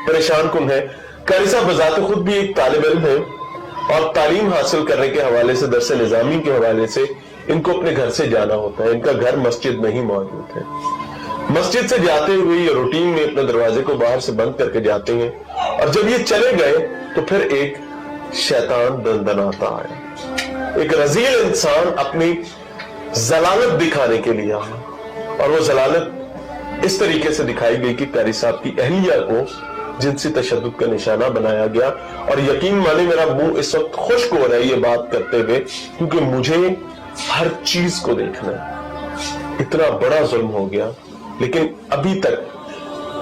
परेशान कुन है। कारी साहब बजाते खुद भी एक तालिब इल्म है और तालीम हासिल करने के हवाले से, दरस निज़ामी के हवाले से इनको अपने घर से जाना होता है। इनका घर मस्जिद में ही मौजूद है। मस्जिद से जाते हुए ये रूटीन में अपने दरवाजे को बाहर से बंद करके जाते हैं, और जब ये चले गए तो फिर एक शैतान दंदनाता है। एक रजील इंसान अपनी जलालत दिखाने के लिए आया, और वो जलालत इस तरीके से दिखाई गई कि कारी साहब की अहलिया को जिनसी तशद्दुद का निशाना बनाया गया। और यकीन माने मेरा मुंह इस वक्त खुश्क हो रहा है ये बात करते हुए, क्योंकि मुझे हर चीज को देखना है। इतना बड़ा जुल्म हो गया, लेकिन अभी तक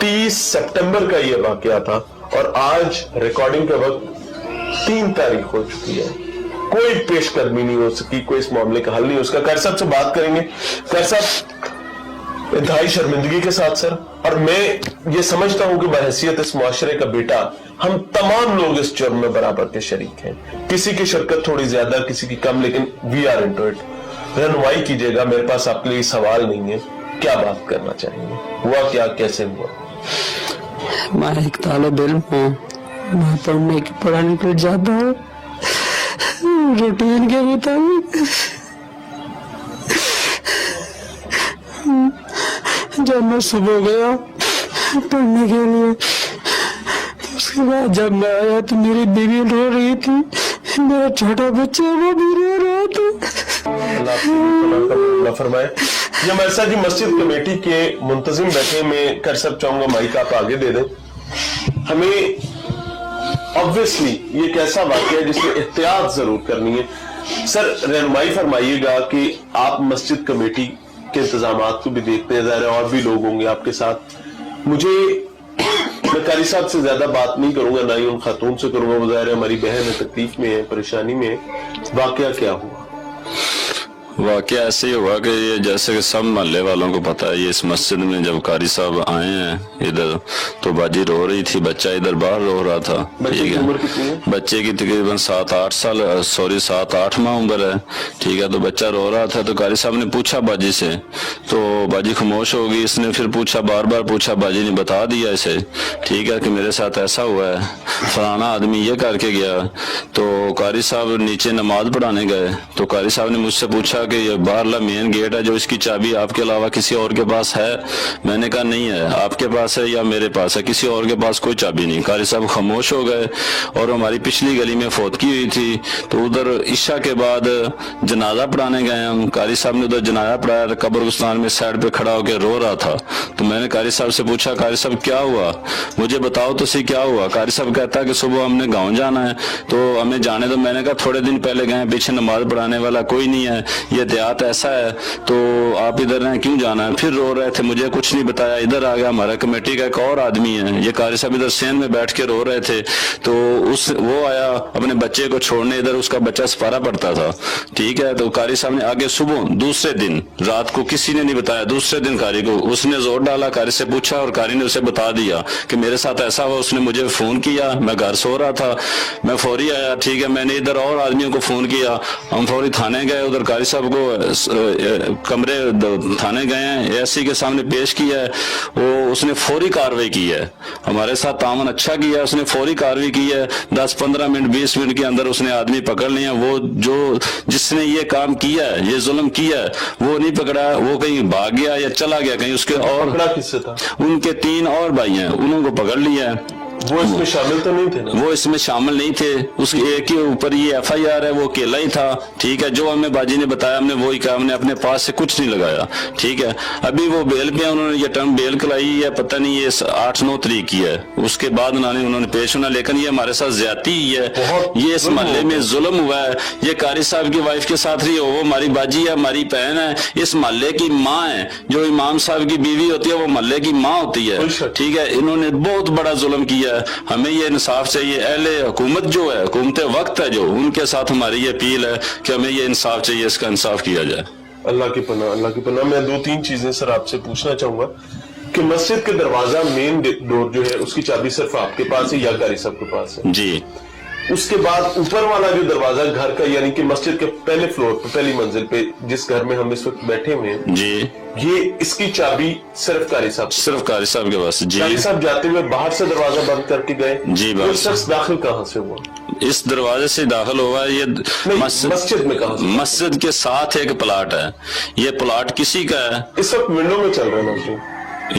30 सितंबर का ये वाकया था और आज रिकॉर्डिंग के वक्त 3 तारीख हो चुकी है। कोई पेशकदमी नहीं हो सकी, कोई इस मामले का हल नहीं हो सका। कारी साहब से बात करेंगे। कारी साहब, इंतहाई शर्मिंदगी के साथ सर, और मैं ये समझता हूं कि बहैसियत इस मुआशरे का बेटा हम तमाम लोग इस जुर्म में बराबर के शरीक हैं। किसी की शिरकत थोड़ी ज्यादा, किसी की कम, लेकिन वी आर इनटू इट। रहनुमाई कीजिएगा, मेरे पास आपके लिए सवाल नहीं है, क्या बात करना चाहिए? हुआ क्या, कैसे हुआ? मैं एक तालिब इल्म हूँ, मैं पढ़ाने के लिए जाता हूँ रूटीन के मुताबिक। जब मैं सुबह गया पढ़ने के लिए, उसके बाद जब मैं आया तो मेरी बीवी रो रही थी, मेरा छोटा बच्चा वो भी रो रहा था। अल्लाह फरमाए। ये मरसा जी मस्जिद कमेटी के मुंतजिम बैठे, मैं कर सब चाहूंगा माइक आप आगे दे दें। हमें ऑब्वियसली ये एक ऐसा वाकया है जिसमें एहतियात जरूर करनी है। सर रहनुमाई फरमाइएगा कि आप मस्जिद कमेटी के इंतजामात को भी देखते हैं, ज़ाहिर है और भी लोग होंगे आपके साथ। मैं कारी साहब से ज्यादा बात नहीं करूंगा, ना ही उन खातून से करूंगा, वो ज़ाहिर है हमारी बहन है, तकलीफ में है, परेशानी में है। वाकया क्या हुआ? वाकया ऐसे ही हुआ कि ये जैसे कि सब मोहल्ले वालों को पता है, ये इस मस्जिद में जब कारी साहब आए हैं इधर तो बाजी रो रही थी, बच्चा इधर बाहर रो रहा था। बच्चे की उम्र कितनी है? बच्चे की तकरीबन 7-8 साल, सॉरी 7-8 माह उम्र है। ठीक है, तो बच्चा रो रहा था तो कारी साहब ने पूछा बाजी से, तो बाजी खामोश हो गई। इसने फिर पूछा, बार बार पूछा, बाजी ने बता दिया इसे, ठीक है, कि मेरे साथ ऐसा हुआ है, फलाना आदमी ये करके गया। तो कारी साहब नीचे नमाज पढ़ाने गए तो कारी साहब ने मुझसे पूछा कि ये बाहरला मेन गेट है जो इसकी चाबी आपके अलावा किसी और के पास है? मैंने कहा नहीं है, आपके पास है या मेरे पास है, किसी और के पास कोई चाबी नहीं। कारी साहब खामोश हो गए। और हमारी पिछली गली में फौतगी हुई थी तो उधर इशा के बाद जनाजा पढ़ाने गए हम। कारी साहब ने उधर जनाजा पढ़ाया, कब्रिस्तान में साइड पे खड़ा होकर रो रहा था। तो मैंने कारी साहब से पूछा, कारी साहब क्या हुआ, मुझे बताओ तो सही क्या हुआ? कारी साहब कहता है कि सुबह हमने गाँव जाना है तो हमें जाने दो। मैंने कहा थोड़े दिन पहले गए, पीछे नमाज पढ़ाने वाला कोई नहीं है, ये देहात ऐसा है तो आप इधर हैं, क्यों जाना है? फिर रो रहे थे, मुझे कुछ नहीं बताया। इधर आ गया हमारा कमेटी का एक और आदमी है, ये कारी साहब इधर सेन में बैठ के रो रहे थे तो वो आया अपने बच्चे को छोड़ने, इधर उसका बच्चा सपारा पड़ता था। ठीक है, तो कारी साहब ने आगे सुबह दूसरे दिन रात को किसी ने नहीं बताया, दूसरे दिन कारी को उसने जोर डाला, कारी से पूछा और कारी ने उसे बता दिया कि मेरे साथ ऐसा हुआ। उसने मुझे फोन किया, मैं घर सो रहा था, मैं फौरी आया। ठीक है, मैंने इधर और आदमियों को फोन किया, हम फौरी थाने गए, उधर कारी साहब को कमरे थाने गए हैं, एससी के सामने पेश किया है। वो उसने फौरी कार्रवाई की है, हमारे साथ तामन अच्छा किया, उसने फौरी कार्रवाई की है। 10-15 मिनट 20 मिनट के अंदर उसने आदमी पकड़ लिया। वो जो जिसने ये काम किया है, ये जुल्म किया है, वो नहीं पकड़ा, वो कहीं भाग गया या चला गया कहीं। उसके और पकड़ा किससे था? उनके 3 और भाई हैं, उन्होंने पकड़ लिया है। वो इसमें शामिल तो नहीं थे ना? वो इसमें शामिल नहीं थे, उसके एक के ऊपर ये एफआईआर है, वो अकेला ही था। ठीक है, जो हमें बाजी ने बताया हमने वही कहा, हमने अपने पास से कुछ नहीं लगाया। ठीक है, अभी वो बेल पे, उन्होंने ये टर्म बेल कराई है, पता नहीं ये 8-9 तारीख की है, उसके बाद उन्होंने पेश होना। लेकिन ये हमारे साथ ज्यादती ही है, ये इस मोहल्ले में जुल्म हुआ है। ये कारी साहब की वाइफ के साथ रही हो, वो हमारी बाजी है, हमारी बहन है, इस मोहल्ले की माँ है। जो इमाम साहब की बीवी होती है वो मोहल्ले की माँ होती है। ठीक है, इन्होंने बहुत बड़ा जुल्म किया है, हमें ये इंसाफ चाहिए। अहले हुकूमत जो है, हुकूमत वक्त है जो, उनके साथ हमारी ये अपील है कि हमें ये इंसाफ चाहिए, इसका इंसाफ किया जाए। अल्लाह की पनाह, अल्लाह की पनाह। मैं 2-3 चीजें सर आपसे पूछना चाहूंगा कि मस्जिद के दरवाजा मेन डोर जो है उसकी चाबी सिर्फ आपके पास है या कारी साहब के पास है? जी, اس کے بعد اوپر والا جو دروازہ گھر کا یعنی کہ مسجد کے پہلے فلور پہ پہلی منزل پہ جس گھر میں ہم اس وقت بیٹھے ہوئے ہیں جی یہ اس کی چابی صرف قاری صاحب صرف قاری صاحب کے پاس. جی قاری صاحب جاتے ہوئے باہر سے دروازہ بند کر کے گئے. جی وہ شخص داخل کہاں سے ہوا؟ اس دروازے سے داخل ہوا. یہ نہیں، مسجد میں کہاں سے؟ مسجد کے ساتھ ایک پلاٹ ہے. یہ پلاٹ کسی کا ہے. اس وقت ونڈو میں چل رہا ہے نا.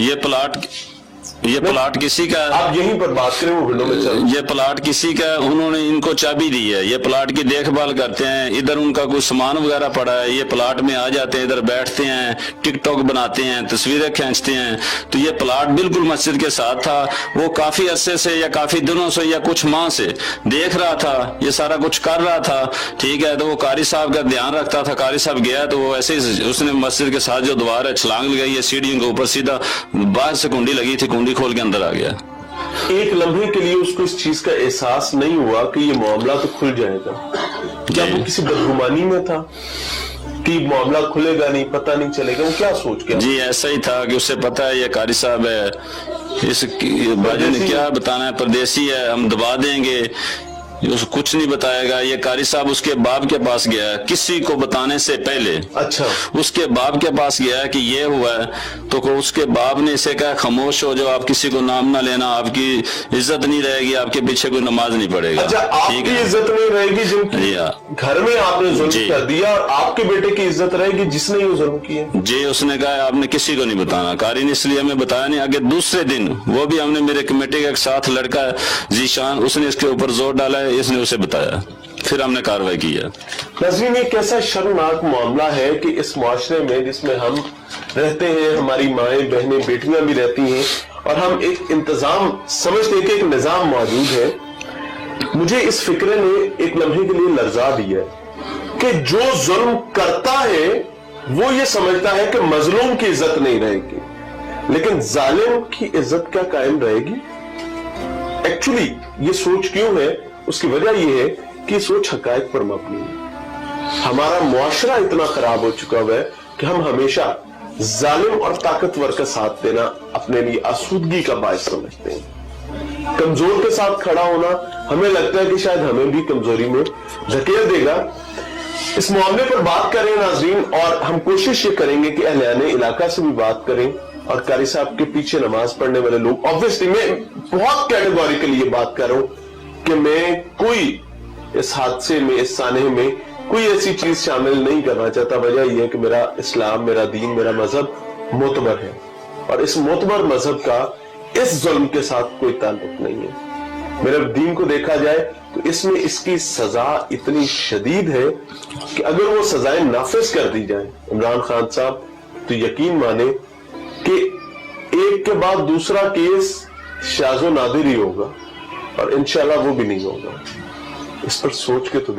یہ پلاٹ کسی کا ہے. آپ یہیں پر بات کریں وہ ونڈو میں چل رہا ہے. یہ پلاٹ کسی کا ہے. انہوں نے ان کو چابی دی ہے. یہ پلاٹ کی دیکھ بھال کرتے ہیں. ادھر ان کا کوئی سامان وغیرہ پڑا ہے. یہ پلاٹ میں آ جاتے ہیں, ادھر بیٹھتے ہیں, ٹک ٹاک بناتے ہیں, تصویریں کھینچتے ہیں. تو یہ پلاٹ بالکل مسجد کے ساتھ تھا. وہ کافی عرصے سے یا کافی دنوں سے یا کچھ ماہ سے دیکھ رہا تھا, یہ سارا کچھ کر رہا تھا. ٹھیک ہے, تو وہ قاری صاحب کا دھیان رکھتا تھا. قاری صاحب گیا تو وہ ایسے ہی اس نے مسجد کے ساتھ جو دیوار ہے چھلانگ لگائی ہے سیڑھیوں کے اوپر, سیدھا باہر سے کنڈی لگی تھی, کنڈی کھول کے اندر آ گیا. ایک لمحے کے لیے اس کو اس چیز کا احساس نہیں ہوا کہ یہ معاملہ تو کھل جائے گا. کیا وہ کسی بدگمانی میں تھا کہ معاملہ کھلے گا نہیں, پتہ نہیں چلے گا؟ وہ کیا سوچ گیا؟ جی ایسا ہی تھا کہ اسے پتا ہے یہ قاری صاحب ہے, اس باجی نے کیا بتانا ہے, پردیسی ہے, ہم دبا دیں گے, اس کچھ نہیں بتائے گا. یہ قاری صاحب اس کے باپ کے پاس گیا ہے کسی کو بتانے سے پہلے. اچھا, اس کے باپ کے پاس گیا ہے کہ یہ ہوا ہے, تو اس کے باپ نے اسے کہا خاموش ہو جاؤ, آپ کسی کو نام نہ لینا, آپ کی عزت نہیں رہے گی, آپ کے پیچھے کوئی نماز نہیں پڑے گا. اچھا, آپ کی عزت نہیں رہے گی جن کی گھر میں آپ نے ظلم کر دیا, اور آپ کے بیٹے کی عزت رہے گی جس نے یہ ظلم کیا. جی اس نے کہا آپ نے کسی کو نہیں بتانا. قاری نے اس لیے ہمیں بتایا نہیں. آگے دوسرے دن وہ بھی ہم نے میرے کمیٹی کا ایک ساتھ لڑکا ہے ذیشان, اس نے اس کے اوپر زور ڈالا ہے, اس نے اسے بتایا, پھر ہم نے کارروائی کی ہے. ناظرین, ایک ایسا شرمناک معاملہ ہے کہ اس معاشرے میں جس میں ہم رہتے ہیں, ہماری مائیں بہنیں بیٹیاں بھی رہتی ہیں, اور ہم ایک انتظام سمجھتے ہیں کہ ایک نظام موجود ہے. مجھے اس فکرے نے ایک لمحے کے لیے لرزا دیا کہ جو ظلم کرتا ہے وہ یہ سمجھتا ہے کہ مظلوم کی عزت نہیں رہے گی, لیکن ظالم کی عزت کیا قائم رہے گی؟ ایکچولی یہ سوچ کیوں ہے؟ اس کی وجہ یہ ہے کہ یہ سوچ حقائق پر مبنی ہے. ہمارا معاشرہ اتنا خراب ہو چکا ہوا ہے کہ ہم ہمیشہ ظالم اور طاقتور کا ساتھ دینا اپنے لیے آسودگی کا باعث سمجھتے ہیں. کمزور کے ساتھ کھڑا ہونا ہمیں لگتا ہے کہ شاید ہمیں بھی کمزوری میں دھکیل دے گا. اس معاملے پر بات کریں ناظرین, اور ہم کوشش یہ کریں گے کہ اہلیان علاقہ سے بھی بات کریں, اور قاری صاحب کے پیچھے نماز پڑھنے والے لوگ. آبویسلی میں بہت کیٹیگوریکلی یہ بات کر رہا ہوں کہ میں کوئی اس حادثے میں, اس سانحے میں کوئی ایسی چیز شامل نہیں کرنا چاہتا. وجہ یہ ہے کہ میرا اسلام, میرا دین, میرا مذہب معتبر ہے, اور اس معتبر مذہب کا اس ظلم کے ساتھ کوئی تعلق نہیں ہے. میرے دین کو دیکھا جائے تو اس میں اس کی سزا اتنی شدید ہے کہ اگر وہ سزائیں نافذ کر دی جائیں عمران خان صاحب, تو یقین مانے کہ ایک کے بعد دوسرا کیس شاذ و نادر ہی ہوگا, اور انشاءاللہ وہ بھی نہیں ہوگا. اس پر سوچ کے تو